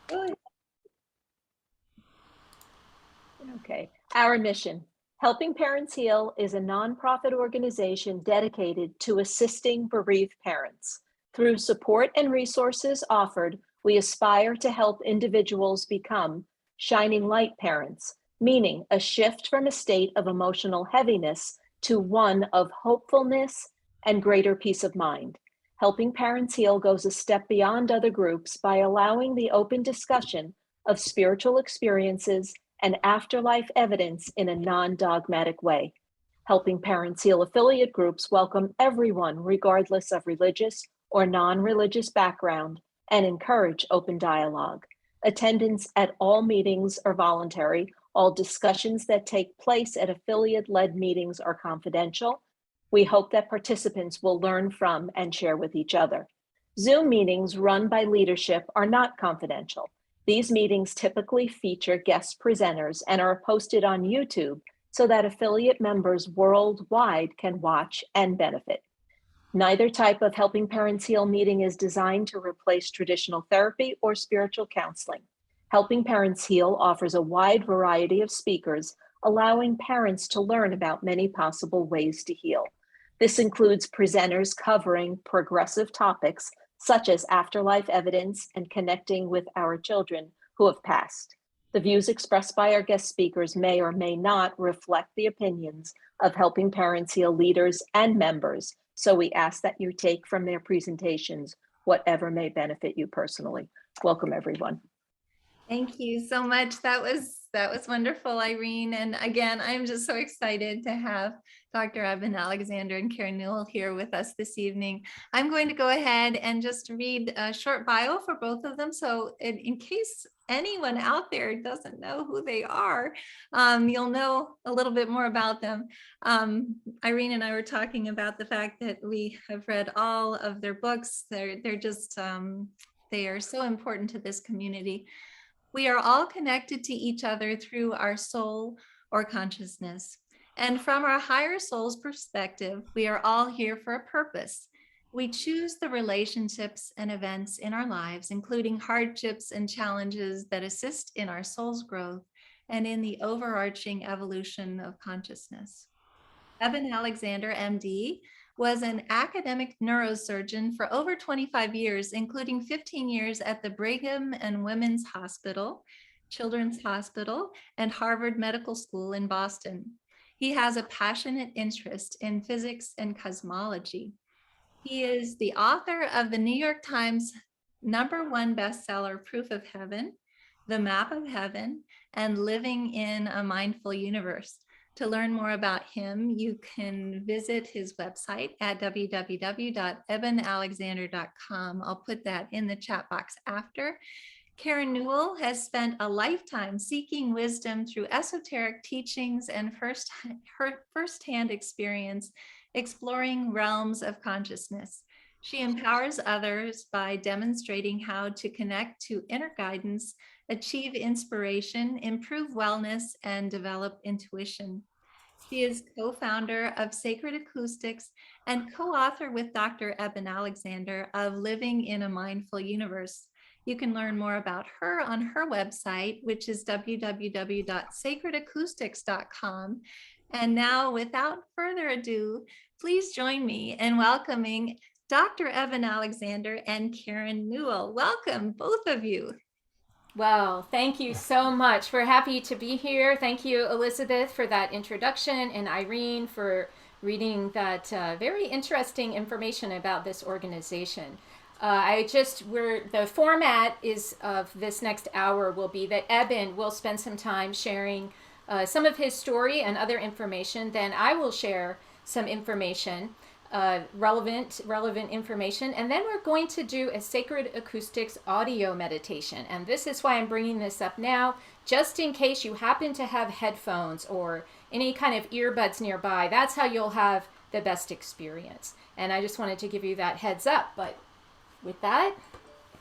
Good. Okay. Our mission. Helping Parents Heal is a nonprofit organization dedicated to assisting bereaved parents. Through support and resources offered, we aspire to help individuals become shining light parents, meaning a shift from a state of emotional heaviness to one of hopefulness and greater peace of mind. Helping Parents Heal goes a step beyond other groups by allowing the open discussion of spiritual experiences and afterlife evidence in a non-dogmatic way. Helping Parents Heal affiliate groups welcome everyone, regardless of religious or non-religious background, and encourage open dialogue. Attendance at all meetings are voluntary. All discussions that take place at affiliate-led meetings are confidential. We hope that participants will learn from and share with each other. Zoom meetings run by leadership are not confidential. These meetings typically feature guest presenters and are posted on YouTube so that affiliate members worldwide can watch and benefit. Neither type of Helping Parents Heal meeting is designed to replace traditional therapy or spiritual counseling. Helping Parents Heal offers a wide variety of speakers, allowing parents to learn about many possible ways to heal. This includes presenters covering progressive topics such as afterlife evidence and connecting with our children who have passed. The views expressed by our guest speakers may or may not reflect the opinions of Helping Parents Heal leaders and members, so we ask that you take from their presentations whatever may benefit you personally. Welcome, everyone. Thank you so much. That was wonderful, Irene. And again, I'm just so excited to have Dr. Eben Alexander and Karen Newell here with us this evening. I'm going to go ahead and just read a short bio for both of them. So in case anyone out there doesn't know who they are, you'll know a little bit more about them. Irene and I were talking about the fact that we have read all of their books. They're just, they are so important to this community. We are all connected to each other through our soul or consciousness. And from our higher soul's perspective, we are all here for a purpose. We choose the relationships and events in our lives, including hardships and challenges that assist in our soul's growth and in the overarching evolution of consciousness. Eben Alexander, MD, was an academic neurosurgeon for over 25 years, including 15 years at the Brigham and Women's Hospital, Children's Hospital, and Harvard Medical School in Boston. He has a passionate interest in physics and cosmology. He is the author of the New York Times #1 bestseller, Proof of Heaven, The Map of Heaven, and Living in a Mindful Universe. To learn more about him, you can visit his website at www.ebenalexander.com. I'll put that in the chat box after. Karen Newell has spent a lifetime seeking wisdom through esoteric teachings and firsthand experience exploring realms of consciousness. She empowers others by demonstrating how to connect to inner guidance, achieve inspiration, improve wellness, and develop intuition. She is co-founder of Sacred Acoustics and co-author with Dr. Eben Alexander of Living in a Mindful Universe. You can learn more about her on her website, which is www.sacredacoustics.com. And now, without further ado, please join me in welcoming Dr. Eben Alexander and Karen Newell. Welcome, both of you. Well, thank you so much. We're happy to be here. Thank you, Elizabeth, for that introduction, and Irene for reading that very interesting information about this organization. The format is of this next hour will be that Eben will spend some time sharing some of his story and other information. Then I will share some information, relevant information, and then we're going to do a Sacred Acoustics audio meditation. And this is why I'm bringing this up now, just in case you happen to have headphones or any kind of earbuds nearby. That's how you'll have the best experience. And I just wanted to give you that heads up. But with that,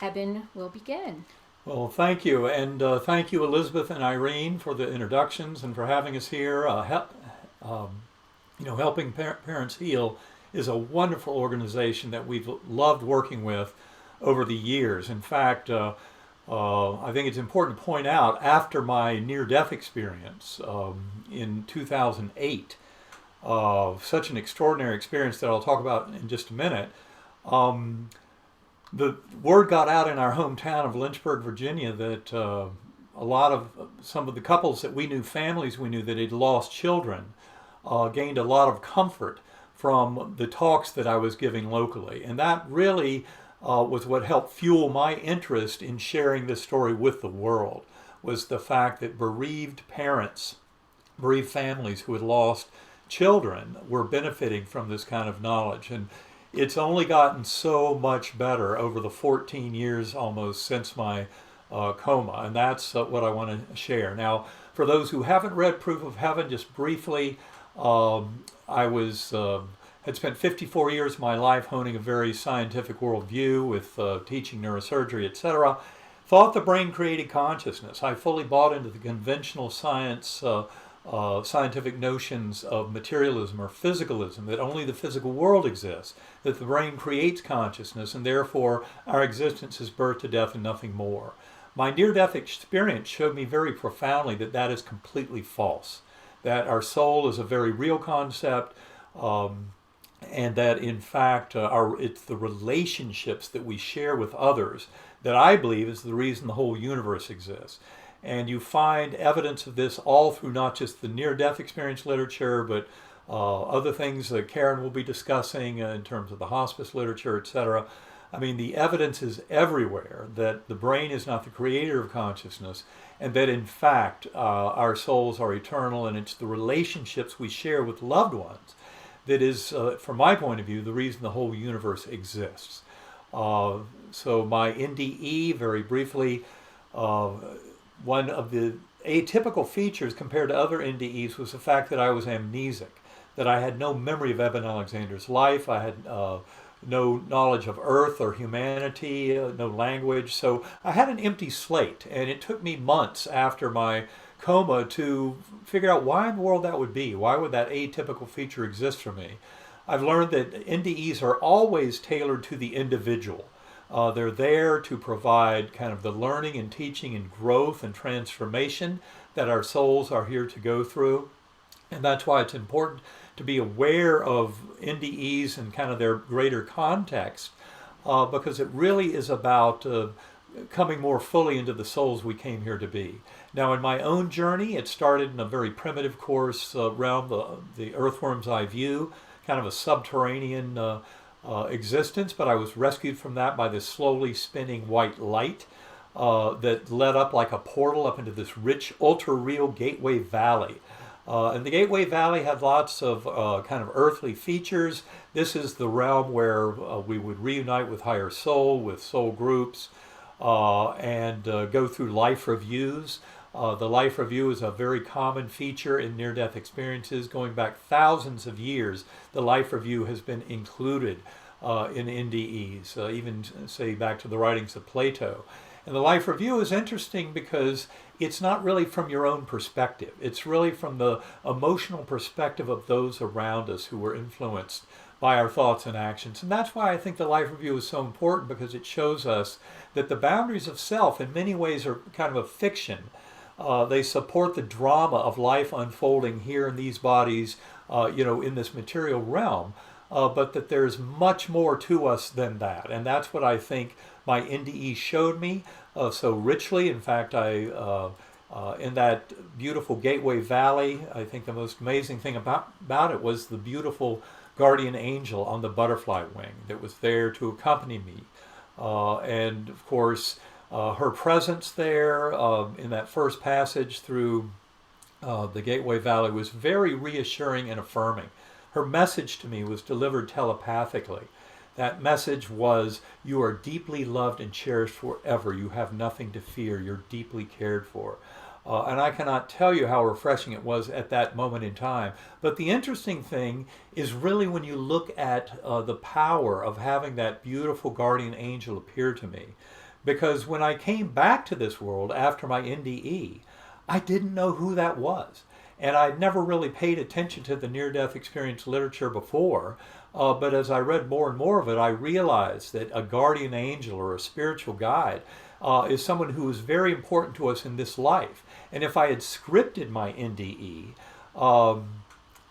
Eben will begin. Well, thank you. And thank you, Elizabeth and Irene, for the introductions and for having us here. Helping Parents Heal is a wonderful organization that we've loved working with over the years. In fact, I think it's important to point out, after my near-death experience in 2008, such an extraordinary experience that I'll talk about in just a minute, the word got out in our hometown of Lynchburg, Virginia, that a lot of some of the couples that we knew, families we knew that had lost children, gained a lot of comfort from the talks that I was giving locally. And that really was what helped fuel my interest in sharing this story with the world, was the fact that bereaved parents, bereaved families who had lost children were benefiting from this kind of knowledge. And it's only gotten so much better over the 14 years almost since my coma, and that's what I want to share. Now, for those who haven't read Proof of Heaven, just briefly, I had spent 54 years of my life honing a very scientific worldview with teaching neurosurgery, etc. Thought the brain created consciousness. I fully bought into the conventional scientific notions of materialism or physicalism, that only the physical world exists, that the brain creates consciousness, and therefore our existence is birth to death and nothing more. My near-death experience showed me very profoundly that that is completely false, that our soul is a very real concept, and that in fact it's the relationships that we share with others that I believe is the reason the whole universe exists. And you find evidence of this all through not just the near-death experience literature, but other things that Karen will be discussing in terms of the hospice literature, etc. I mean, the evidence is everywhere that the brain is not the creator of consciousness, and that in fact our souls are eternal, and it's the relationships we share with loved ones that is, from my point of view, the reason the whole universe exists. So my NDE, very briefly, one of the atypical features compared to other NDEs was the fact that I was amnesic, that I had no memory of Eben Alexander's life. I had no knowledge of Earth or humanity, no language. So I had an empty slate, and it took me months after my coma to figure out why in the world that would be. Why would that atypical feature exist for me? I've learned that NDEs are always tailored to the individual. They're there to provide kind of the learning and teaching and growth and transformation that our souls are here to go through. And that's why it's important to be aware of NDEs and kind of their greater context, because it really is about coming more fully into the souls we came here to be. Now, in my own journey, it started in a very primitive course around the earthworm's eye view, kind of a subterranean existence, but I was rescued from that by this slowly spinning white light that led up like a portal up into this rich, ultra-real Gateway Valley. And the Gateway Valley had lots of kind of earthly features. This is the realm where we would reunite with higher soul, with soul groups, and go through life reviews. The life review is a very common feature in near-death experiences. Going back thousands of years, the life review has been included in NDEs, even say back to the writings of Plato. And the life review is interesting because it's not really from your own perspective. It's really from the emotional perspective of those around us who were influenced by our thoughts and actions. And that's why I think the life review is so important, because it shows us that the boundaries of self in many ways are kind of a fiction. They support the drama of life unfolding here in these bodies, in this material realm, but that there's much more to us than that. And that's what I think my NDE showed me so richly. In fact, in that beautiful Gateway Valley, I think the most amazing thing about it was the beautiful guardian angel on the butterfly wing that was there to accompany me. And of course, her presence there in that first passage through the Gateway Valley was very reassuring and affirming. Her message to me was delivered telepathically. That message was, you are deeply loved and cherished forever. You have nothing to fear. You're deeply cared for. And I cannot tell you how refreshing it was at that moment in time. But the interesting thing is really when you look at the power of having that beautiful guardian angel appear to me. Because when I came back to this world after my NDE, I didn't know who that was. And I'd never really paid attention to the near-death experience literature before. But as I read more and more of it, I realized that a guardian angel or a spiritual guide is someone who is very important to us in this life. And if I had scripted my NDE,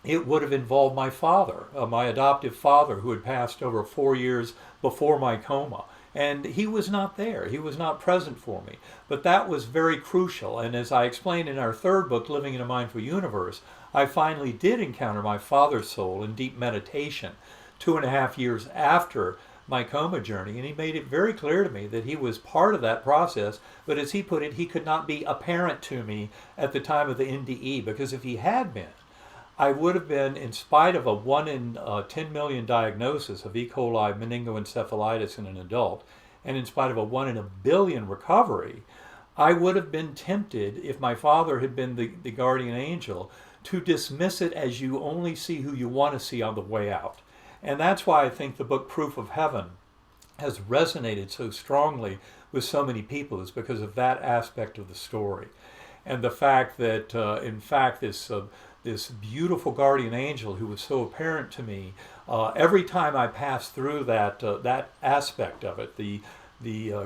it would have involved my father, my adoptive father, who had passed over 4 years before my coma. And he was not there. He was not present for me. But that was very crucial. And as I explained in our third book, Living in a Mindful Universe, I finally did encounter my father's soul in deep meditation 2.5 years after my coma journey. And he made it very clear to me that he was part of that process. But as he put it, he could not be apparent to me at the time of the NDE, because if he had been, I would have been, in spite of a 1 in 10 million diagnosis of E. coli meningoencephalitis in an adult, and in spite of a 1 in a billion recovery, I would have been tempted, if my father had been the guardian angel, to dismiss it as you only see who you want to see on the way out. And that's why I think the book Proof of Heaven has resonated so strongly with so many people, is because of that aspect of the story. And the fact that, in fact, this beautiful guardian angel who was so apparent to me, every time I passed through that aspect of it, the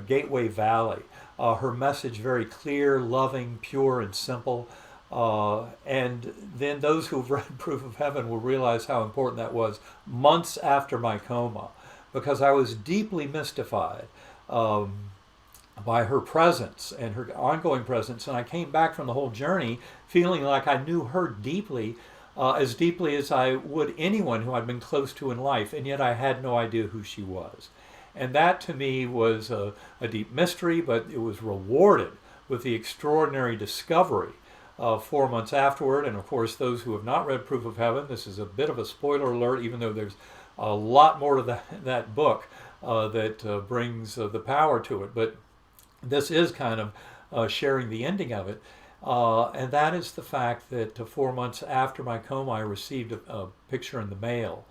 Gateway Valley, her message very clear, loving, pure, and simple. And then those who've read Proof of Heaven will realize how important that was months after my coma, because I was deeply mystified by her presence and her ongoing presence. And I came back from the whole journey feeling like I knew her deeply, as deeply as I would anyone who I'd been close to in life, and yet I had no idea who she was. And that to me was a deep mystery, but it was rewarded with the extraordinary discovery 4 months afterward. And of course, those who have not read Proof of Heaven, this is a bit of a spoiler alert, even though there's a lot more to that book that brings the power to it. But this is kind of sharing the ending of it. And that is the fact that 4 months after my coma, I received a picture in the mail.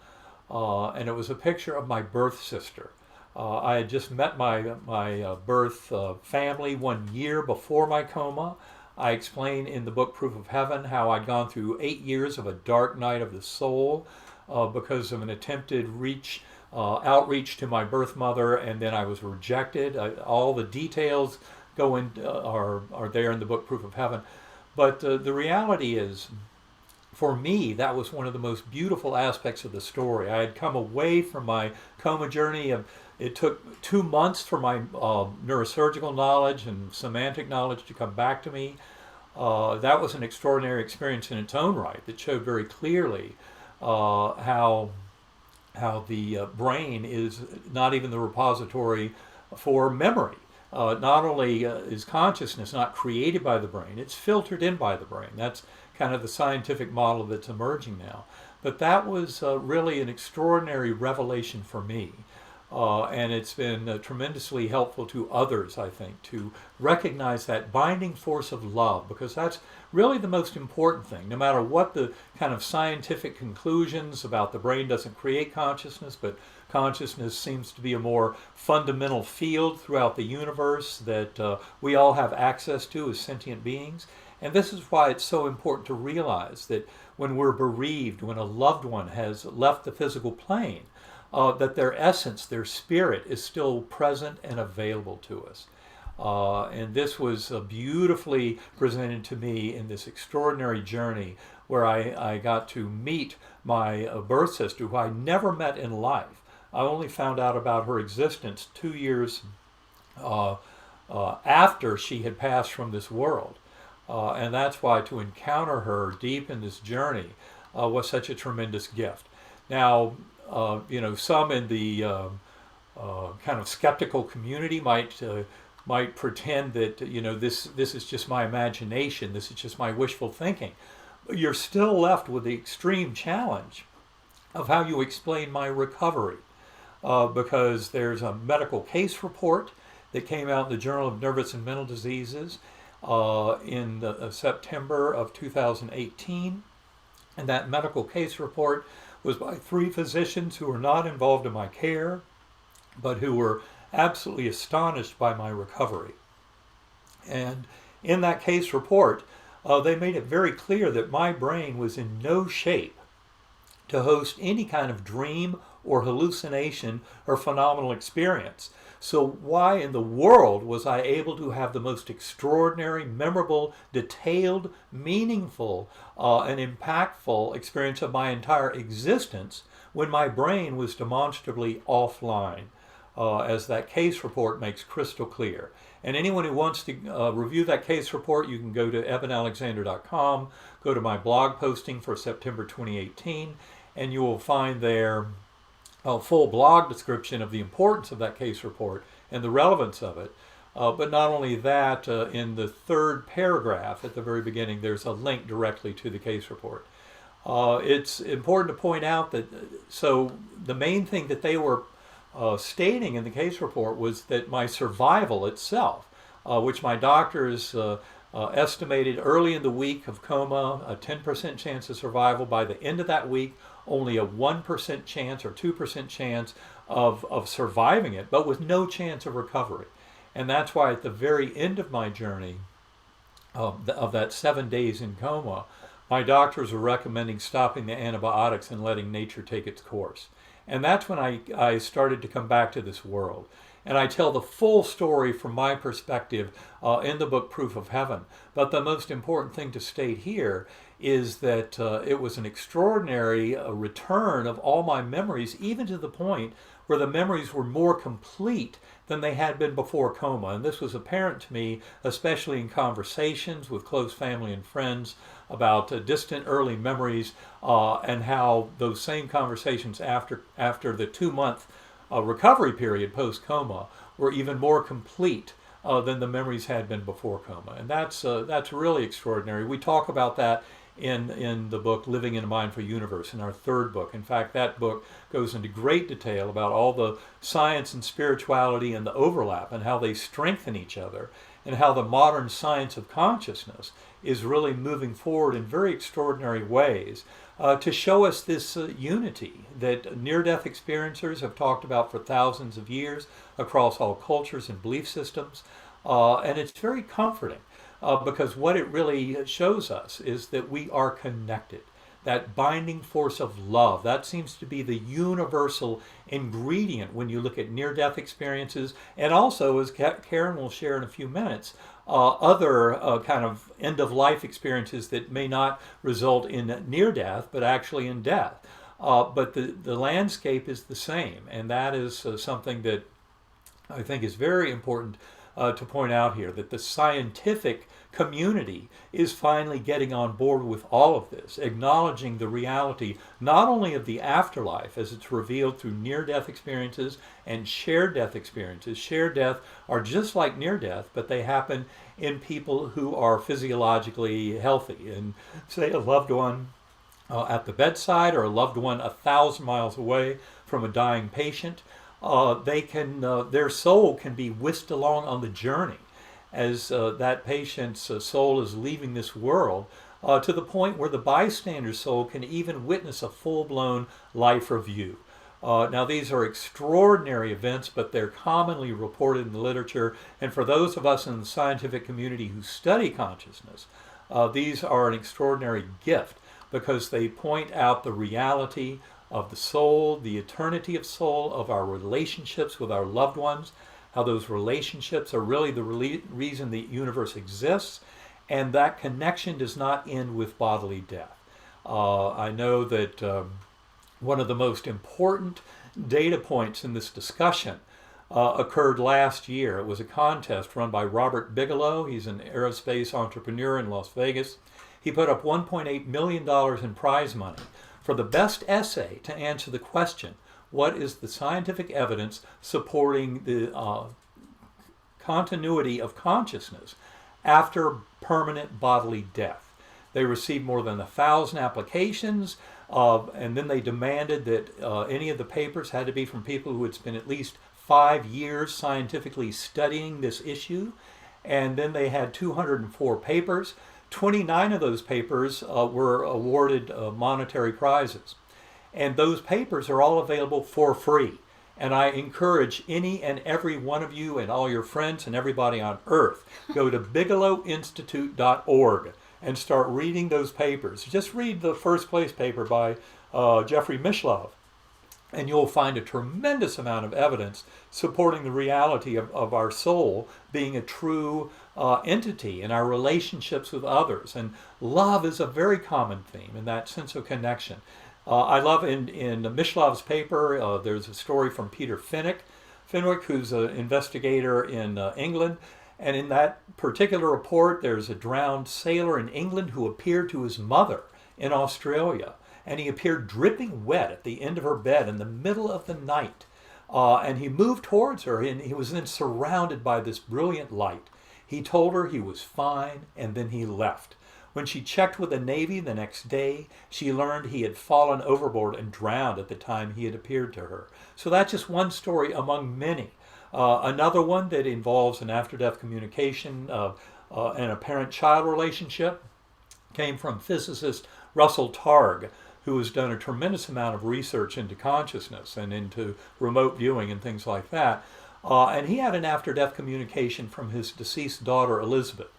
And it was a picture of my birth sister. I had just met my birth family 1 year before my coma. I explain in the book Proof of Heaven how I'd gone through 8 years of a dark night of the soul because of an attempted outreach to my birth mother, and then I was rejected. All the details are there in the book Proof of Heaven. But the reality is, for me, that was one of the most beautiful aspects of the story. I had come away from my coma journey. It took 2 months for my neurosurgical knowledge and semantic knowledge to come back to me. That was an extraordinary experience in its own right that showed very clearly how the brain is not even the repository for memory. Not only is consciousness not created by the brain, it's filtered in by the brain. That's kind of the scientific model that's emerging now. But that was really an extraordinary revelation for me. And it's been tremendously helpful to others, I think, to recognize that binding force of love, because that's really the most important thing. No matter what the kind of scientific conclusions about the brain doesn't create consciousness, but consciousness seems to be a more fundamental field throughout the universe that we all have access to as sentient beings. And this is why it's so important to realize that when we're bereaved, when a loved one has left the physical plane, that their essence, their spirit, is still present and available to us. And this was beautifully presented to me in this extraordinary journey where I got to meet my birth sister, who I never met in life. I only found out about her existence 2 years after she had passed from this world. And that's why to encounter her deep in this journey was such a tremendous gift. Now, some in the kind of skeptical community might pretend that this is just my imagination, this is just my wishful thinking. But you're still left with the extreme challenge of how you explain my recovery, because there's a medical case report that came out in the Journal of Nervous and Mental Diseases in September of 2018, and that medical case report was by 3 physicians who were not involved in my care, but who were absolutely astonished by my recovery. And in that case report, they made it very clear that my brain was in no shape to host any kind of dream or hallucination or phenomenal experience. So why in the world was I able to have the most extraordinary, memorable, detailed, meaningful, and impactful experience of my entire existence when my brain was demonstrably offline, as that case report makes crystal clear? And anyone who wants to review that case report, you can go to ebenalexander.com, go to my blog posting for September 2018, and you will find there a full blog description of the importance of that case report and the relevance of it. But not only that, in the third paragraph at the very beginning, there's a link directly to the case report. It's important to point out that, so the main thing that they were stating in the case report was that my survival itself, which my doctors estimated early in the week of coma, a 10% chance of survival. By the end of that week, only a 1% chance or 2% chance of surviving it, but with no chance of recovery. And that's why at the very end of my journey, of that 7 days in coma, my doctors were recommending stopping the antibiotics and letting nature take its course. And that's when I started to come back to this world. And I tell the full story from my perspective in the book Proof of Heaven. But the most important thing to state here is that it was an extraordinary return of all my memories, even to the point where the memories were more complete than they had been before coma. And this was apparent to me, especially in conversations with close family and friends about distant early memories, and how those same conversations after the 2-month recovery period post-coma were even more complete than the memories had been before coma. And that's really extraordinary. We talk about that in the book Living in a Mindful Universe, in our third book. In fact, that book goes into great detail about all the science and spirituality and the overlap and how they strengthen each other, and how the modern science of consciousness is really moving forward in very extraordinary ways to show us this unity that near-death experiencers have talked about for thousands of years across all cultures and belief systems. And it's very comforting because what it really shows us is that we are connected. That binding force of love, that seems to be the universal ingredient when you look at near-death experiences, and also, as Karen will share in a few minutes, other kind of end-of-life experiences that may not result in near-death, but actually in death. But the landscape is the same, and that is something that I think is very important to point out here, that the scientific community is finally getting on board with all of this, acknowledging the reality not only of the afterlife as it's revealed through near-death experiences and shared death experiences. Shared death are just like near-death, but they happen in people who are physiologically healthy, and say a loved one at the bedside or a loved one 1,000 miles away from a dying patient. Their soul can be whisked along on the journey as that patient's soul is leaving this world, to the point where the bystander's soul can even witness a full-blown life review. Now, these are extraordinary events, but they're commonly reported in the literature. And for those of us in the scientific community who study consciousness, these are an extraordinary gift because they point out the reality of the soul, the eternity of soul, of our relationships with our loved ones, how those relationships are really the reason the universe exists, and that connection does not end with bodily death. I know that one of the most important data points in this discussion occurred last year. It was a contest run by Robert Bigelow. He's an aerospace entrepreneur in Las Vegas. He put up $1.8 million in prize money for the best essay to answer the question, what is the scientific evidence supporting the continuity of consciousness after permanent bodily death? They received more than 1,000 applications, and then they demanded that any of the papers had to be from people who had spent at least 5 years scientifically studying this issue. And then they had 204 papers. 29 of those papers were awarded monetary prizes. And those papers are all available for free. And I encourage any and every one of you and all your friends and everybody on earth, go to bigelowinstitute.org and start reading those papers. Just read the first place paper by Jeffrey Mishlove. And you'll find a tremendous amount of evidence supporting the reality of our soul being a true entity in our relationships with others. And love is a very common theme, in that sense of connection. I love in Mishlov's paper, there's a story from Peter Fenwick, who's an investigator in England. And in that particular report, there's a drowned sailor in England who appeared to his mother in Australia. And he appeared dripping wet at the end of her bed in the middle of the night. And he moved towards her, and he was then surrounded by this brilliant light. He told her he was fine, and then he left. When she checked with the Navy the next day, she learned he had fallen overboard and drowned at the time he had appeared to her. So that's just one story among many. Another one that involves an after-death communication and a parent-child relationship came from physicist Russell Targ, who has done a tremendous amount of research into consciousness and into remote viewing and things like that. And he had an after-death communication from his deceased daughter, Elizabeth.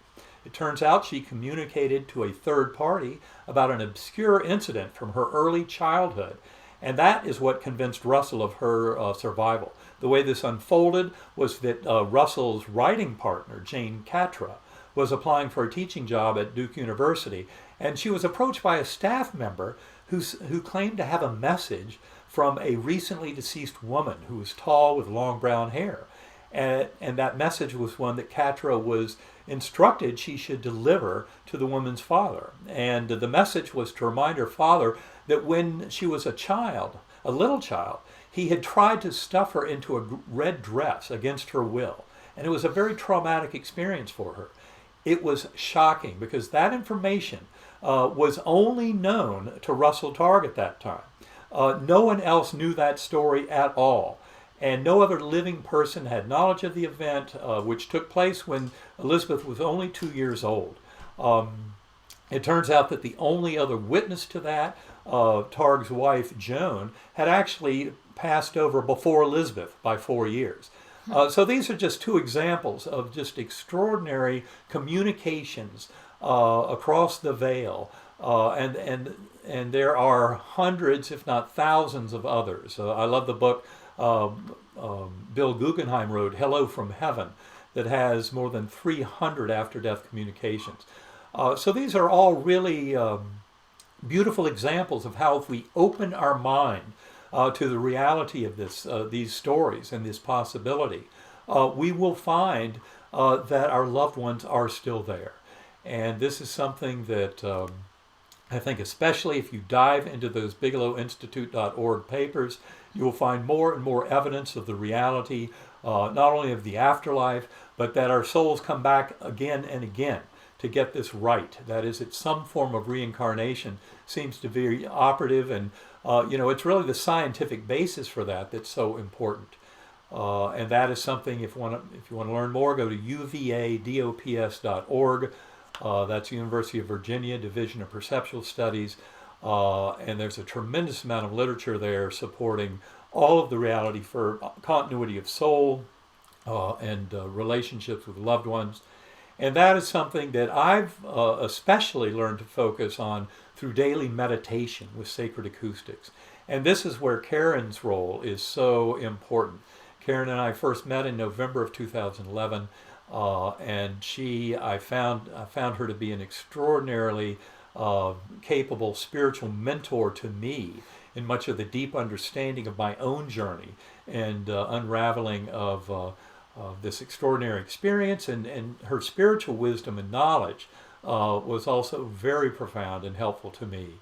It turns out she communicated to a third party about an obscure incident from her early childhood. And that is what convinced Russell of her survival. The way this unfolded was that Russell's writing partner, Jane Catra, was applying for a teaching job at Duke University. And she was approached by a staff member who claimed to have a message from a recently deceased woman who was tall with long brown hair. And that message was one that Catra was instructed she should deliver to the woman's father. And the message was to remind her father that when she was a little child, he had tried to stuff her into a red dress against her will. And it was a very traumatic experience for her. It was shocking because that information was only known to Russell Targ at that time. No one else knew that story at all. And no other living person had knowledge of the event, which took place when Elizabeth was only 2 years old. It turns out that the only other witness to that, Targ's wife, Joan, had actually passed over before Elizabeth by 4 years. So these are just two examples of just extraordinary communications across the veil, and there are hundreds, if not thousands, of others. I love the book Bill Guggenheim wrote, Hello from Heaven, that has more than 300 after-death communications. So these are all really beautiful examples of how if we open our mind to the reality of these stories and this possibility, we will find that our loved ones are still there. And this is something that I think, especially if you dive into those BigelowInstitute.org papers, you will find more and more evidence of the reality, not only of the afterlife, but that our souls come back again and again to get this right. That is, it's some form of reincarnation seems to be operative, and it's really the scientific basis for that that's so important. And that is something, if you want to learn more, go to uvadops.org. That's University of Virginia Division of Perceptual Studies. And there's a tremendous amount of literature there supporting all of the reality for continuity of soul and relationships with loved ones. And that is something that I've especially learned to focus on through daily meditation with Sacred Acoustics. And this is where Karen's role is so important. Karen and I first met in November of 2011, and I found her to be an extraordinarily capable spiritual mentor to me in much of the deep understanding of my own journey and unraveling of this extraordinary experience, and her spiritual wisdom and knowledge was also very profound and helpful to me.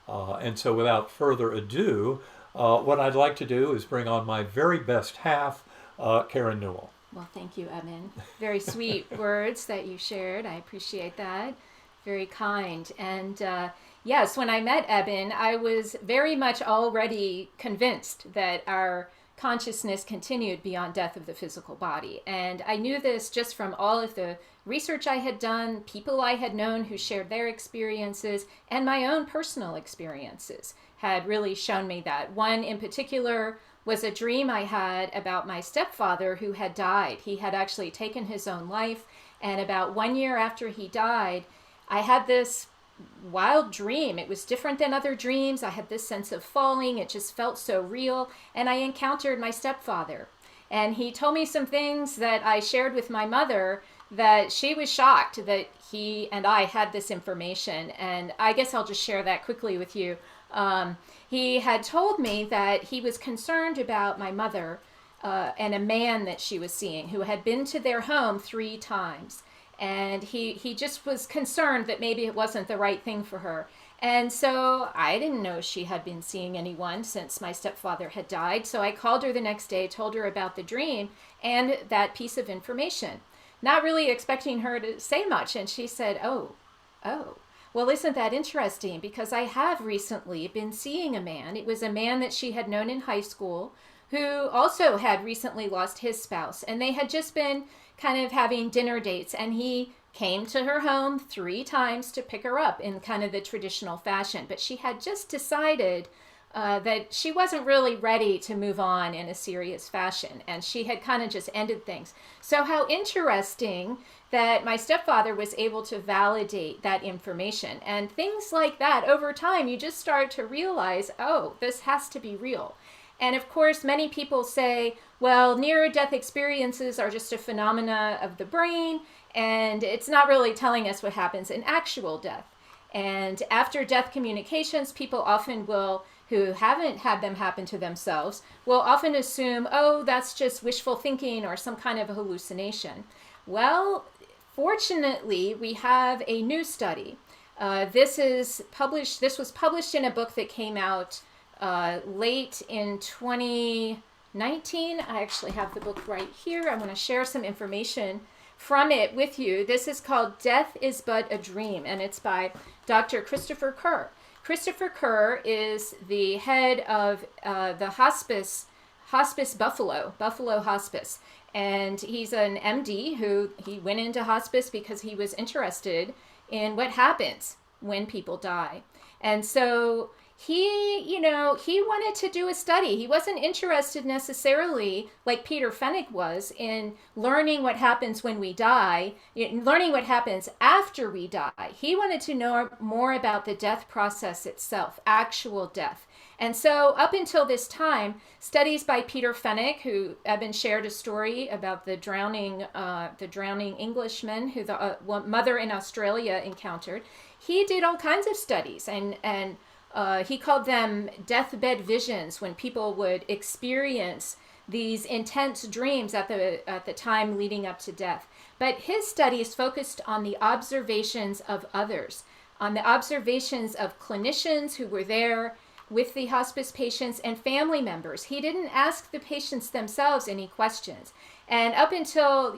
And so without further ado, what I'd like to do is bring on my very best half, Karen Newell. Well, thank you, Eben. Very sweet words that you shared. I appreciate that. Very kind. And yes, when I met Eben, I was very much already convinced that our consciousness continued beyond death of the physical body. And I knew this just from all of the research I had done, people I had known who shared their experiences, and my own personal experiences had really shown me that. One in particular was a dream I had about my stepfather who had died. He had actually taken his own life, and about 1 year after he died, I had this wild dream. It was different than other dreams. I had this sense of falling. It just felt so real. And I encountered my stepfather. And he told me some things that I shared with my mother that she was shocked that he and I had this information. And I guess I'll just share that quickly with you. He had told me that he was concerned about my mother and a man that she was seeing who had been to their home 3 times. And he just was concerned that maybe it wasn't the right thing for her. And so I didn't know she had been seeing anyone since my stepfather had died. So I called her the next day, told her about the dream and that piece of information, not really expecting her to say much. And she said, oh, well, isn't that interesting? Because I have recently been seeing a man. It was a man that she had known in high school who also had recently lost his spouse. And they had just been kind of having dinner dates. And he came to her home 3 times to pick her up in kind of the traditional fashion. But she had just decided that she wasn't really ready to move on in a serious fashion. And she had kind of just ended things. So how interesting that my stepfather was able to validate that information. And things like that, over time, you just start to realize, oh, this has to be real. And of course, many people say, well, near-death experiences are just a phenomena of the brain, and it's not really telling us what happens in actual death. And after-death communications, people often will, who haven't had them happen to themselves, will often assume, oh, that's just wishful thinking or some kind of a hallucination. Well, fortunately, we have a new study. This was published in a book that came out late in 2019. I actually have the book right here. I want to share some information from it with you. This is called Death is But a Dream, and it's by Dr. Christopher Kerr. Christopher Kerr is the head of the Hospice Buffalo Hospice. And he's an MD who he went into hospice because he was interested in what happens when people die. And so he wanted to do a study. He wasn't interested necessarily, like Peter Fenwick was, in learning what happens when we die, learning what happens after we die. He wanted to know more about the death process itself, actual death. And so up until this time, studies by Peter Fenwick, who Eben shared a story about the drowning Englishman who the mother in Australia encountered, he did all kinds of studies, and he called them deathbed visions, when people would experience these intense dreams at the time leading up to death. But his studies focused on the observations of others, on the observations of clinicians who were there with the hospice patients and family members. He didn't ask the patients themselves any questions. And up until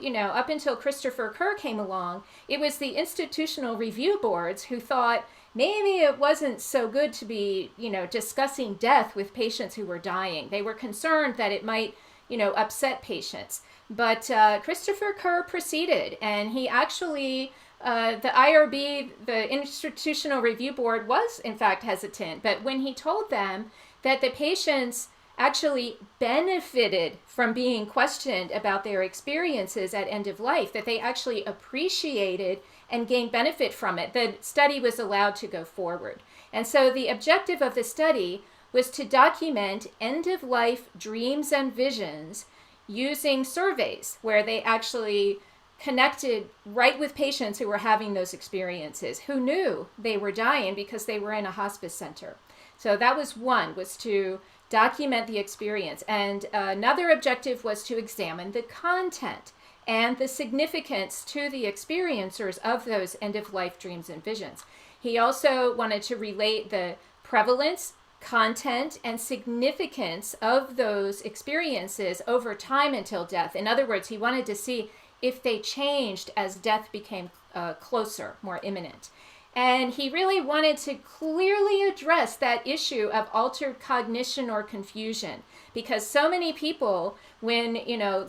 Christopher Kerr came along, it was the institutional review boards who thought maybe it wasn't so good to be, discussing death with patients who were dying. They were concerned that it might, upset patients. But Christopher Kerr proceeded, and he actually, the IRB, the Institutional Review Board, was in fact hesitant. But when he told them that the patients actually benefited from being questioned about their experiences at end of life, that they actually appreciated and gained benefit from it, the study was allowed to go forward. And so the objective of the study was to document end-of-life dreams and visions using surveys where they actually connected right with patients who were having those experiences, who knew they were dying because they were in a hospice center. So that was one, was to document the experience. And another objective was to examine the content and the significance to the experiencers of those end-of-life dreams and visions. He also wanted to relate the prevalence, content, and significance of those experiences over time until death. In other words, he wanted to see if they changed as death became closer, more imminent. And he really wanted to clearly address that issue of altered cognition or confusion, because so many people, when,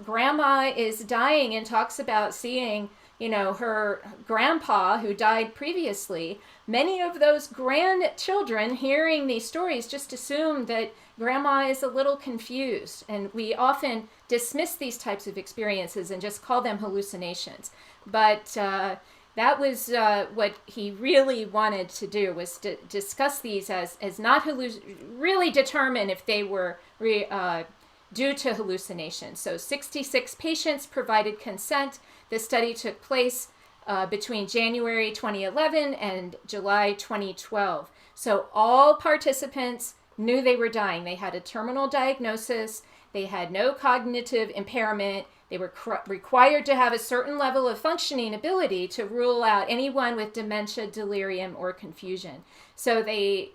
grandma is dying and talks about seeing, her grandpa who died previously, many of those grandchildren hearing these stories just assume that grandma is a little confused. And we often dismiss these types of experiences and just call them hallucinations. But that was what he really wanted to do, was to discuss these as not really determine if they were due to hallucination. So 66 patients provided consent. The study took place between January 2011 and July 2012. So all participants knew they were dying. They had a terminal diagnosis. They had no cognitive impairment. They were required to have a certain level of functioning ability to rule out anyone with dementia, delirium, or confusion. So they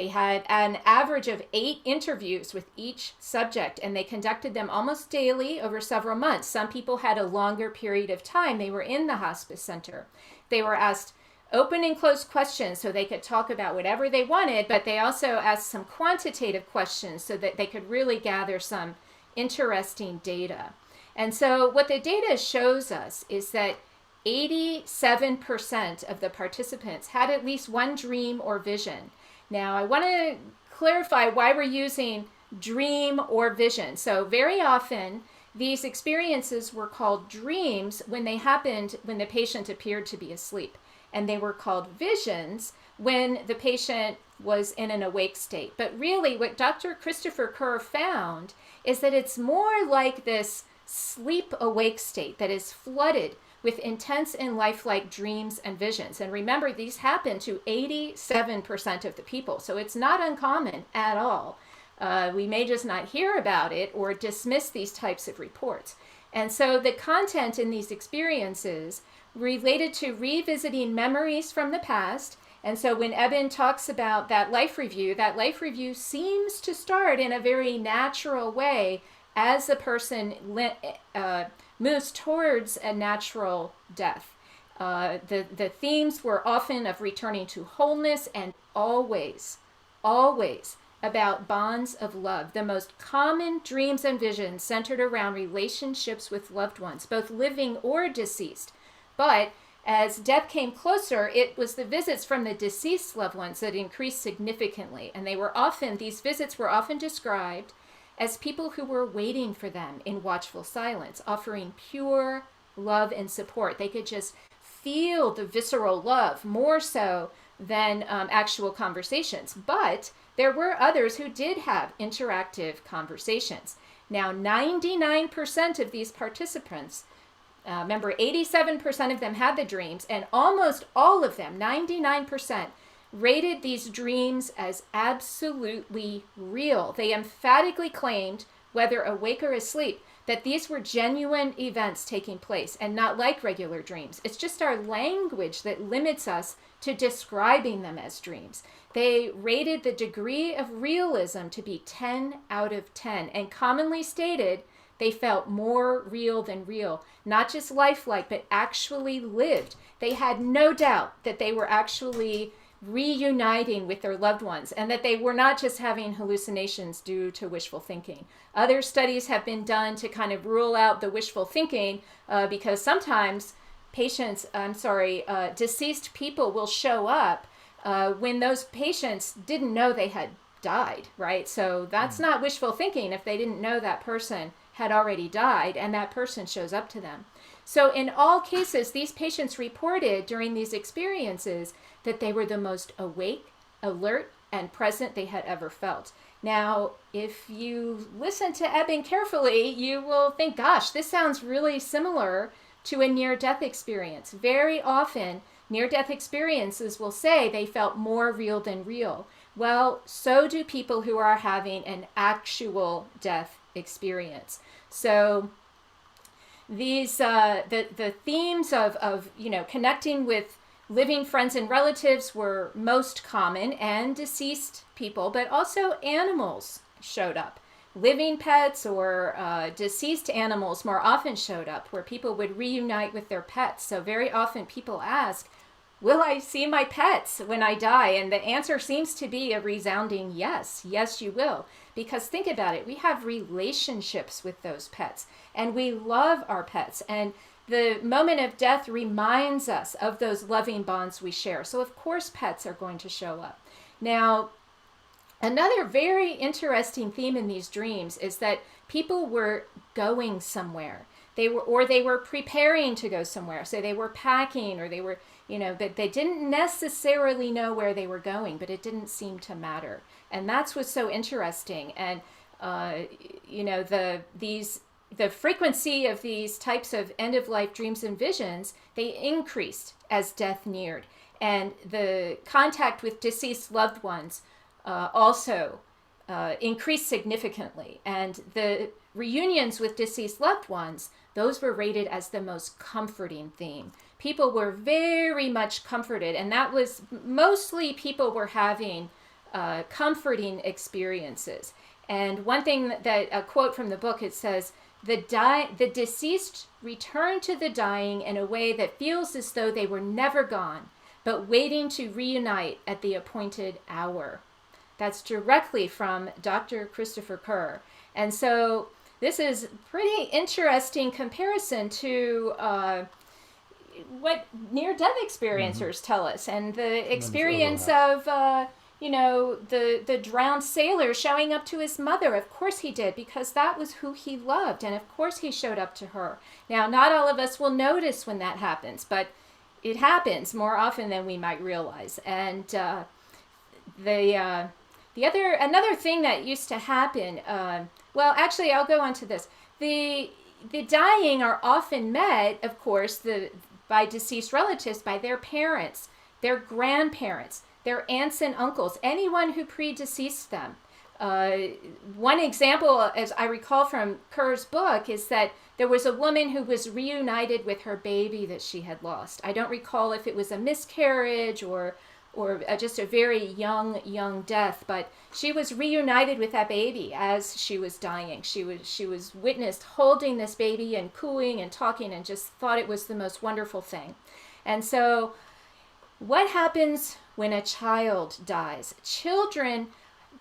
had an average of 8 interviews with each subject, and they conducted them almost daily over several months. Some people had a longer period of time. They were in the hospice center. They were asked open and closed questions so they could talk about whatever they wanted, but they also asked some quantitative questions so that they could really gather some interesting data. And so what the data shows us is that 87% of the participants had at least one dream or vision. Now, I want to clarify why we're using dream or vision. So very often, these experiences were called dreams when they happened when the patient appeared to be asleep. And they were called visions when the patient was in an awake state. But really, what Dr. Christopher Kerr found is that it's more like this sleep-awake state that is flooded with intense and lifelike dreams and visions. And remember, these happen to 87% of the people, so it's not uncommon at all. We may just not hear about it or dismiss these types of reports. And so the content in these experiences related to revisiting memories from the past. And so when Eben talks about that life review seems to start in a very natural way as the person moves towards a natural death. The themes were often of returning to wholeness and always about bonds of love. The most common dreams and visions centered around relationships with loved ones, both living or deceased. But as death came closer, it was the visits from the deceased loved ones that increased significantly. And these visits were often described as people who were waiting for them in watchful silence, offering pure love and support. They could just feel the visceral love more so than actual conversations. But there were others who did have interactive conversations. Now, 99% of these participants, remember, 87% of them had the dreams, and almost all of them, 99%, rated these dreams as absolutely real. They emphatically claimed, whether awake or asleep, that these were genuine events taking place and not like regular dreams. It's just our language that limits us to describing them as dreams. They rated the degree of realism to be 10 out of 10, and commonly stated they felt more real than real, not just lifelike, but actually lived. They had no doubt that they were actually reuniting with their loved ones and that they were not just having hallucinations due to wishful thinking. Other studies have been done to kind of rule out the wishful thinking because sometimes deceased people will show up when those patients didn't know they had died, right? So that's not wishful thinking if they didn't know that person had already died and that person shows up to them. So in all cases, these patients reported during these experiences that they were the most awake, alert, and present they had ever felt. Now, if you listen to Eben carefully, you will think, gosh, this sounds really similar to a near-death experience. Very often, near-death experiences will say they felt more real than real. Well, so do people who are having an actual death experience. So these the themes of connecting with living friends and relatives were most common, and deceased people, but also animals showed up. Living pets or deceased animals more often showed up, where people would reunite with their pets. So very often people ask, will I see my pets when I die? And the answer seems to be a resounding yes. Yes, you will. Because think about it, we have relationships with those pets, and we love our pets. And the moment of death reminds us of those loving bonds we share. So of course pets are going to show up. Now, another very interesting theme in these dreams is that people were going somewhere. they were preparing to go somewhere. So they were packing, or they were, but they didn't necessarily know where they were going, but it didn't seem to matter. And that's what's so interesting. And, the frequency of these types of end-of-life dreams and visions, they increased as death neared. And the contact with deceased loved ones also increased significantly. And the reunions with deceased loved ones, those were rated as the most comforting theme. People were very much comforted, and that was mostly people were having comforting experiences. And one thing that a quote from the book, it says, the deceased return to the dying in a way that feels as though they were never gone, but waiting to reunite at the appointed hour. That's directly from Dr. Christopher Kerr. And so this is pretty interesting comparison to what near-death experiencers tell us, and the experience of the drowned sailor showing up to his mother. Of course he did, because that was who he loved, and of course he showed up to her. Now, not all of us will notice when that happens, but it happens more often than we might realize. And another thing that used to happen, well, actually, I'll go on to this. The dying are often met, of course, by deceased relatives, by their parents, their grandparents, their aunts and uncles, anyone who predeceased them. One example, as I recall from Kerr's book, is that there was a woman who was reunited with her baby that she had lost. I don't recall if it was a miscarriage or just a very young death, but she was reunited with that baby as she was dying. She was witnessed holding this baby and cooing and talking, and just thought it was the most wonderful thing. And so what happens when a child dies? Children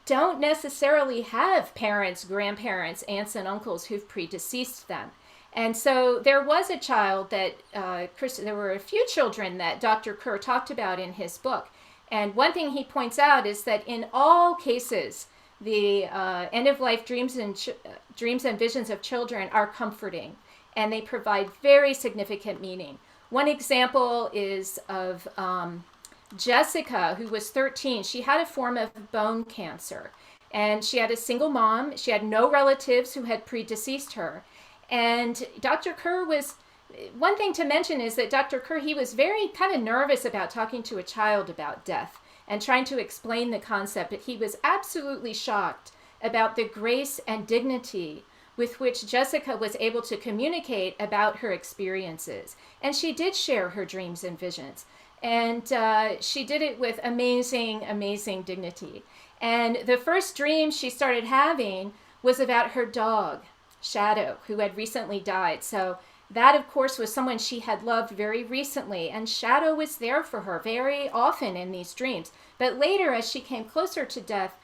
don't necessarily have parents, grandparents, aunts, and uncles who've predeceased them. And so there was a child that, there were a few children that Dr. Kerr talked about in his book. And one thing he points out is that in all cases, the end-of-life dreams and visions of children are comforting, and they provide very significant meaning. One example is of Jessica, who was 13. She had a form of bone cancer, and she had a single mom. She had no relatives who had predeceased her. And Dr. Kerr one thing to mention is that Dr. Kerr, he was very kind of nervous about talking to a child about death and trying to explain the concept, but he was absolutely shocked about the grace and dignity with which Jessica was able to communicate about her experiences. And she did share her dreams and visions. And she did it with amazing dignity. And the first dream she started having was about her dog, Shadow, who had recently died. So that, of course, was someone she had loved very recently, and Shadow was there for her very often in these dreams. But later, as she came closer to death,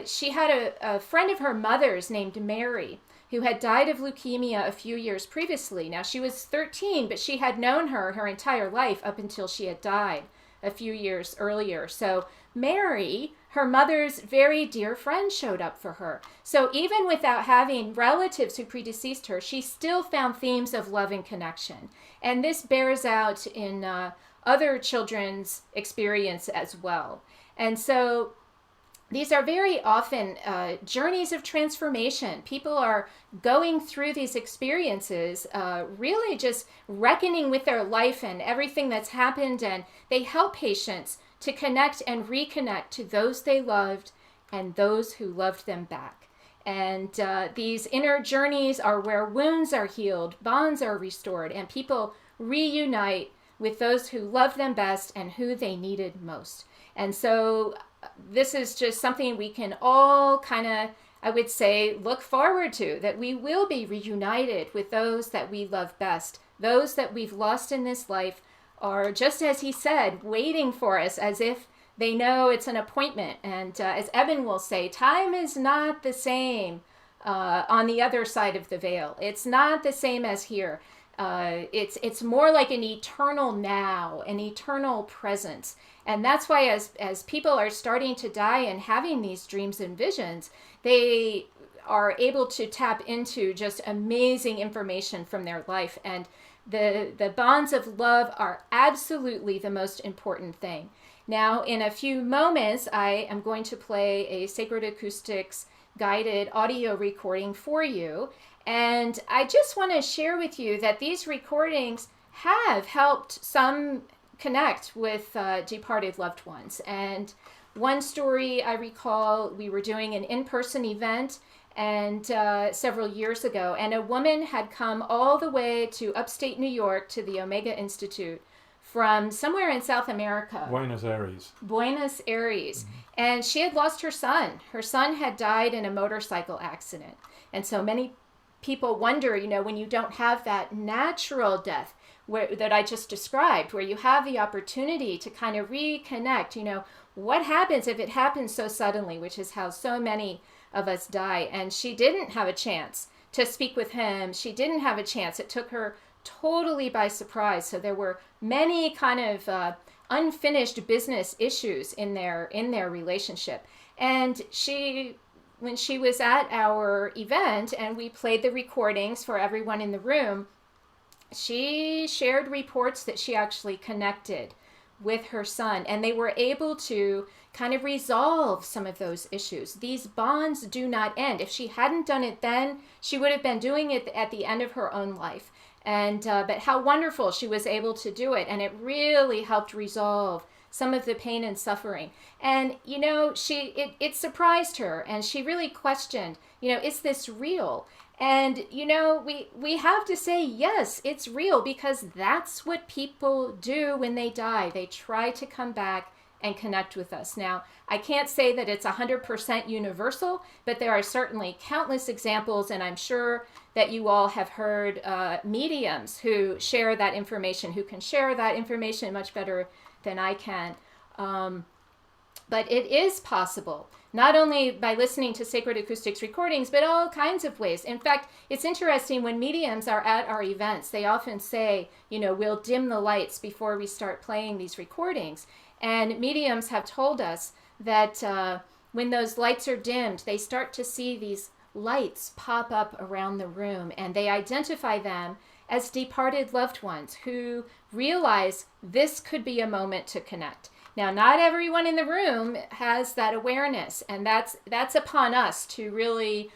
she had a friend of her mother's named Mary, who had died of leukemia a few years previously. Now, she was 13, but she had known her entire life up until she had died a few years earlier. So Mary, her mother's very dear friend, showed up for her. So even without having relatives who predeceased her, she still found themes of love and connection. And this bears out in other children's experience as well. And so these are very often journeys of transformation. People are going through these experiences, really just reckoning with their life and everything that's happened, and they help patients to connect and reconnect to those they loved and those who loved them back. And these inner journeys are where wounds are healed, bonds are restored, and people reunite with those who loved them best and who they needed most. And so this is just something we can all kind of, I would say, look forward to, that we will be reunited with those that we love best. Those that we've lost in this life are, just as he said, waiting for us as if they know it's an appointment. And as Eben will say, time is not the same on the other side of the veil. It's not the same as here. It's more like an eternal now, an eternal presence. And that's why as people are starting to die and having these dreams and visions, they are able to tap into just amazing information from their life. And the bonds of love are absolutely the most important thing. Now, in a few moments, I am going to play a Sacred Acoustics guided audio recording for you. And I just want to share with you that these recordings have helped some connect with departed loved ones. And one story I recall, we were doing an in-person event and several years ago, and a woman had come all the way to upstate New York to the Omega Institute from somewhere in South America. Buenos Aires. Buenos Aires. And she had lost her son. Her son had died in a motorcycle accident. And so many people wonder, you know, when you don't have that natural death that I just described, where you have the opportunity to kind of reconnect, you know, what happens if it happens so suddenly, which is how so many of us die. And she didn't have a chance to speak with him. She didn't have a chance. It took her totally by surprise. So there were many kind of unfinished business issues in their relationship. And when she was at our event and we played the recordings for everyone in the room, she shared reports that she actually connected with her son, and they were able to kind of resolve some of those issues. These bonds do not end. If she hadn't done it then, she would have been doing it at the end of her own life. And but how wonderful she was able to do it, and it really helped resolve some of the pain and suffering. And you know, it surprised her, and she really questioned, you know, is this real? And you know, we have to say yes, it's real, because that's what people do when they die. They try to come back and connect with us. Now, I can't say that it's 100% universal, but there are certainly countless examples, and I'm sure that you all have heard mediums who share that information, who can share that information much better than I can. But it is possible, not only by listening to Sacred Acoustics recordings, but all kinds of ways. In fact, it's interesting, when mediums are at our events, they often say, you know, we'll dim the lights before we start playing these recordings. And mediums have told us that when those lights are dimmed, they start to see these lights pop up around the room, and they identify them as departed loved ones who realize this could be a moment to connect. Now, not everyone in the room has that awareness, and that's upon us to really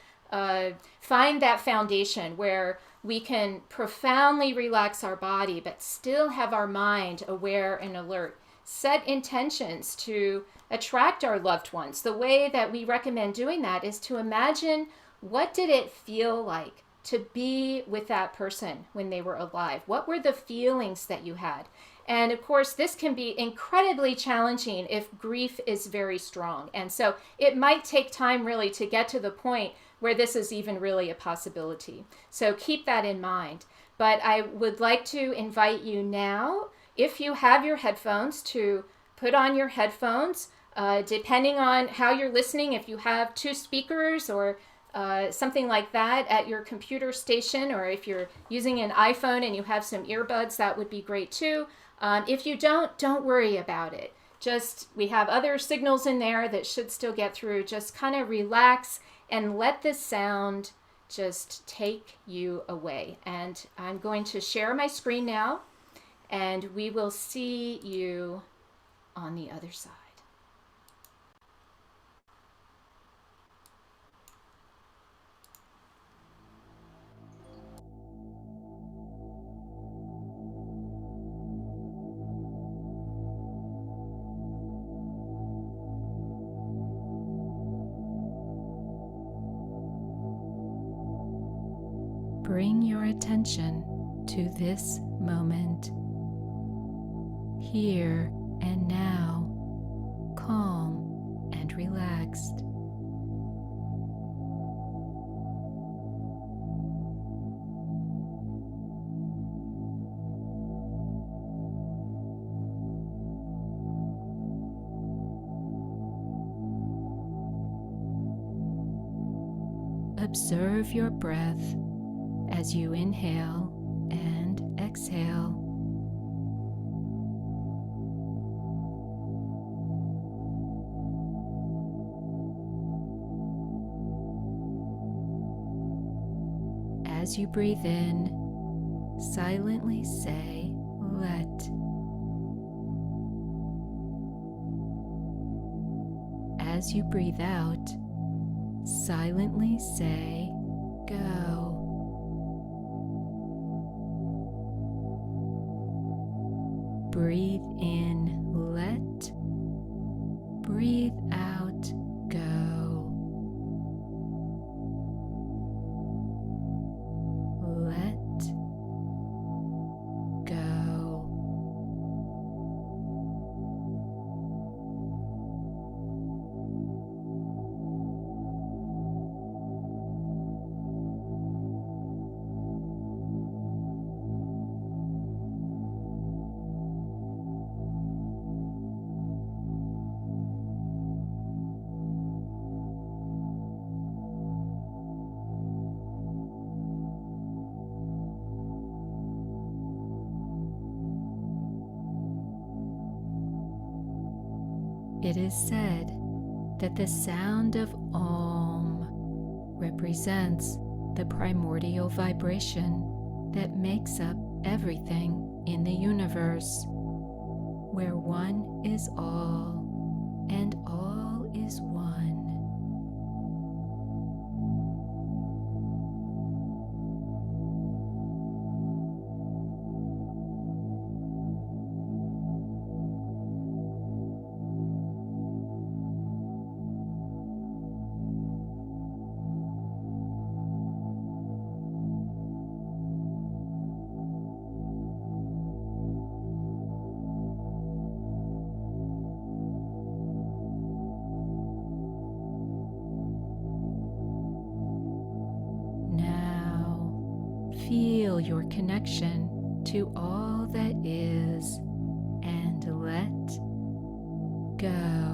find that foundation where we can profoundly relax our body, but still have our mind aware and alert. Set intentions to attract our loved ones. The way that we recommend doing that is to imagine, what did it feel like to be with that person when they were alive? What were the feelings that you had? And of course, this can be incredibly challenging if grief is very strong. And so it might take time really to get to the point where this is even really a possibility. So keep that in mind. But I would like to invite you now, if you have your headphones, to put on your headphones. Depending on how you're listening, if you have two speakers or something like that at your computer station, or if you're using an iPhone and you have some earbuds, that would be great too. If you don't worry about it. Just, we have other signals in there that should still get through. Just kind of relax and let the sound just take you away. And I'm going to share my screen now, and we will see you on the other side. Bring your attention to this moment, here and now, calm and relaxed. Observe your breath as you inhale and exhale. As you breathe in, silently say, let. As you breathe out, silently say, go. Breathe in, let. Breathe out, go. Let go. It is said that the sound of Om represents the primordial vibration that makes up everything in the universe, where one is all and all is one. Feel your connection to all that is and let go.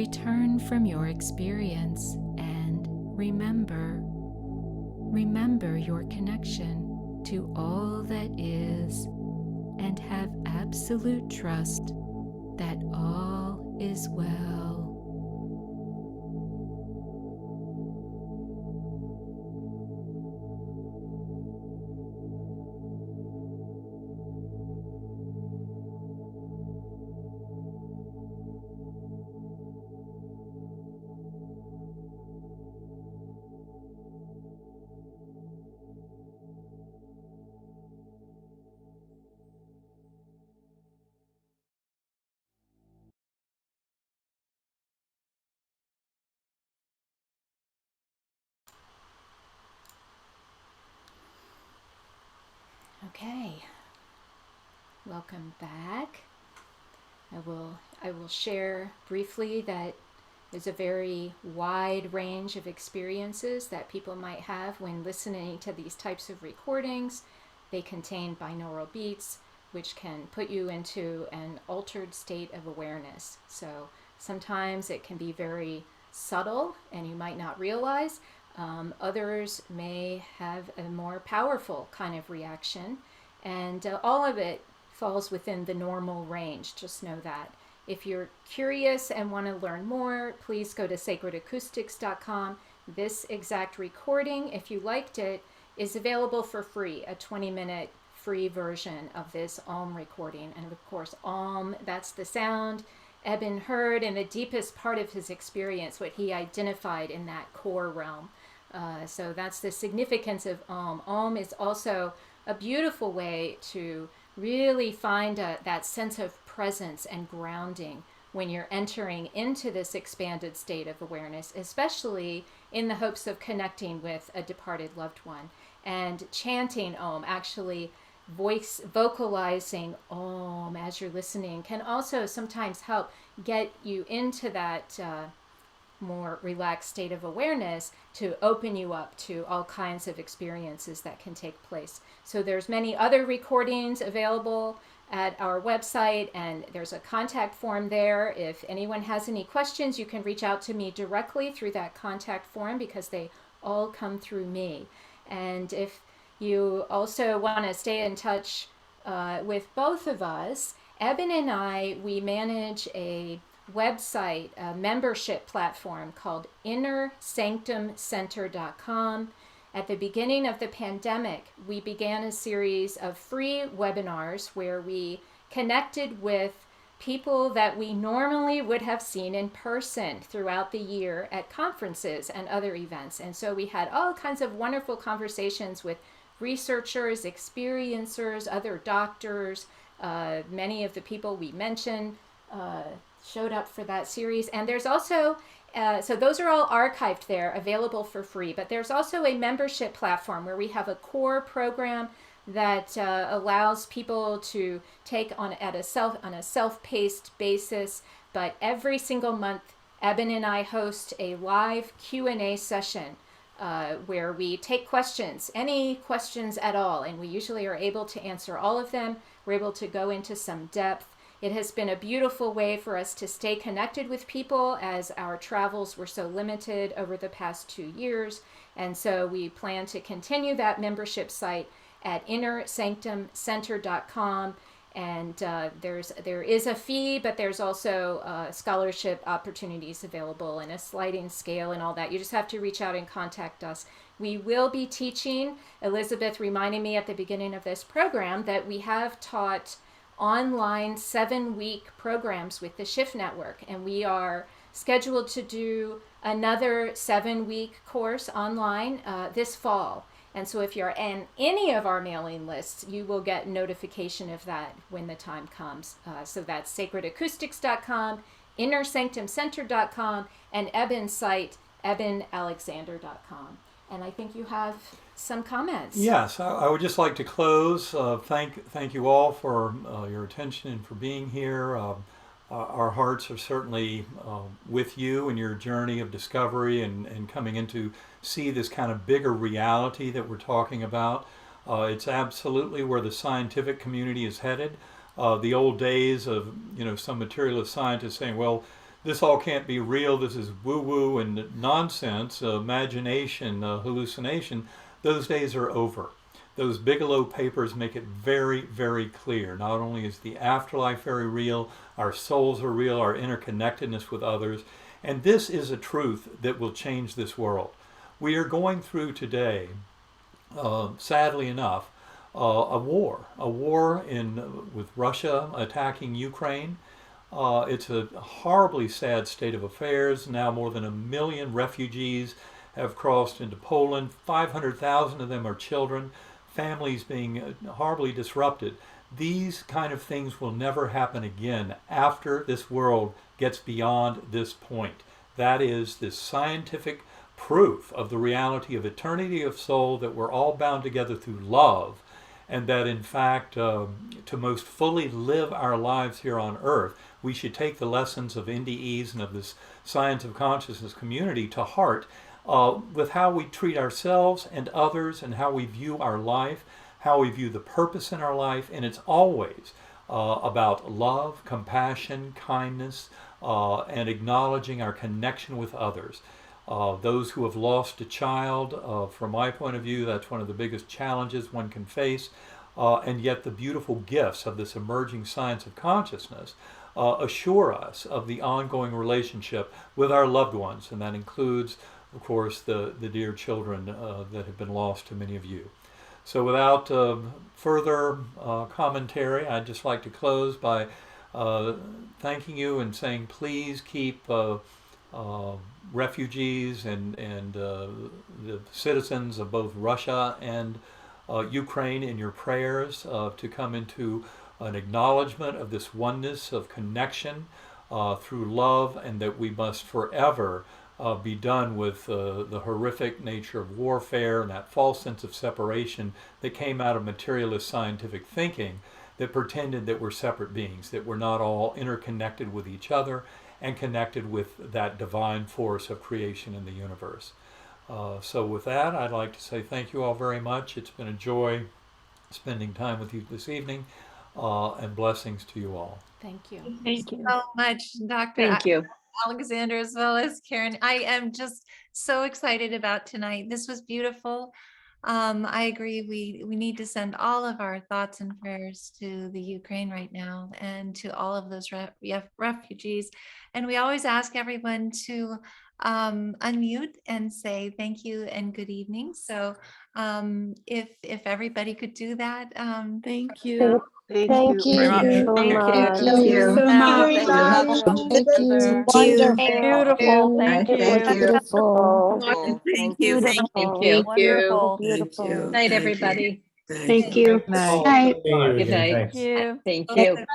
Return from your experience and remember your connection to all that is, and have absolute trust that all is well. Okay, welcome back. I will share briefly that there's a very wide range of experiences that people might have when listening to these types of recordings. They contain binaural beats, which can put you into an altered state of awareness. So sometimes it can be very subtle and you might not realize. Others may have a more powerful kind of reaction, and all of it falls within the normal range. Just know that. If you're curious and want to learn more, please go to sacredacoustics.com. This exact recording, if you liked it, is available for free, a 20-minute free version of this Om recording. And of course, Om, that's the sound Eben heard in the deepest part of his experience, what he identified in that core realm. So that's the significance of Om. Om is also a beautiful way to really find that sense of presence and grounding when you're entering into this expanded state of awareness, especially in the hopes of connecting with a departed loved one. And chanting Om, actually vocalizing Om as you're listening, can also sometimes help get you into that more relaxed state of awareness, to open you up to all kinds of experiences that can take place. So there's many other recordings available at our website, and there's a contact form there. If anyone has any questions, you can reach out to me directly through that contact form, because they all come through me. And if you also want to stay in touch with both of us, Eben and I, we manage a website, a membership platform called innersanctumcenter.com. At the beginning of the pandemic, we began a series of free webinars where we connected with people that we normally would have seen in person throughout the year at conferences and other events. And so we had all kinds of wonderful conversations with researchers, experiencers, other doctors. Many of the people we mentioned showed up for that series. And there's also, so those are all archived there, available for free. But there's also a membership platform where we have a core program that allows people to take on a self-paced basis. But every single month, Eben and I host a live Q&A session where we take questions, any questions at all, and we usually are able to answer all of them. We're able to go into some depth. It has been a beautiful way for us to stay connected with people, as our travels were so limited over the past 2 years. And so we plan to continue that membership site at innersanctumcenter.com. And there is a fee, but there's also scholarship opportunities available and a sliding scale and all that. You just have to reach out and contact us. We will be teaching. Elizabeth reminded me at the beginning of this program that we have taught online 7-week programs with the Shift Network, and we are scheduled to do another 7-week course online this fall. And so if you're in any of our mailing lists, you will get notification of that when the time comes. So that's sacredacoustics.com, innersanctumcenter.com, and Eben's site, ebenalexander.com. And I think you have some comments. Yes, I would just like to close. Thank you all for your attention and for being here. Our hearts are certainly with you in your journey of discovery and coming into see this kind of bigger reality that we're talking about. It's absolutely where the scientific community is headed. The old days of some materialist scientists saying, well, this all can't be real, this is woo-woo and nonsense, imagination, hallucination, those days are over. Those Bigelow papers make it very, very clear. Not only is the afterlife very real, our souls are real, our interconnectedness with others, and this is a truth that will change this world. We are going through today, sadly enough, a war with Russia attacking Ukraine. It's a horribly sad state of affairs. Now more than 1 million refugees have crossed into Poland. 500,000 of them are children. Families being horribly disrupted. These kind of things will never happen again after this world gets beyond this point. That is this scientific proof of the reality of eternity of soul, that we're all bound together through love, and that in fact to most fully live our lives here on earth, we should take the lessons of NDEs and of this science of consciousness community to heart, with how we treat ourselves and others, and how we view our life, how we view the purpose in our life. And it's always about love, compassion, kindness, and acknowledging our connection with others. Those who have lost a child, from my point of view, that's one of the biggest challenges one can face. And yet the beautiful gifts of this emerging science of consciousness assure us of the ongoing relationship with our loved ones. And that includes, of course, the dear children that have been lost to many of you. So without further commentary, I'd just like to close by thanking you and saying, please keep refugees and the citizens of both Russia and Ukraine in your prayers, to come into an acknowledgement of this oneness of connection through love, and that we must forever be done with the horrific nature of warfare and that false sense of separation that came out of materialist scientific thinking that pretended that we're separate beings, that we're not all interconnected with each other and connected with that divine force of creation in the universe. So with that, I'd like to say thank you all very much. It's been a joy spending time with you this evening, and blessings to you all. Thank you. Thank you. So much, Dr. Thank you. Alexander, as well as Karen. I am just so excited about tonight. This was beautiful. I agree. We need to send all of our thoughts and prayers to the Ukraine right now, and to all of those refugees. And we always ask everyone to unmute and say thank you and good evening. So if everybody could do that. Thank you. Thank you very much. so Thank much. you. Thank you so much. Thank you. Beautiful. Thank you. Thank you. Beautiful. Thank you. Thank you. Wonderful. Beautiful. Night, everybody. Thank you. Night. Night. Good night. Thank you. Thank you.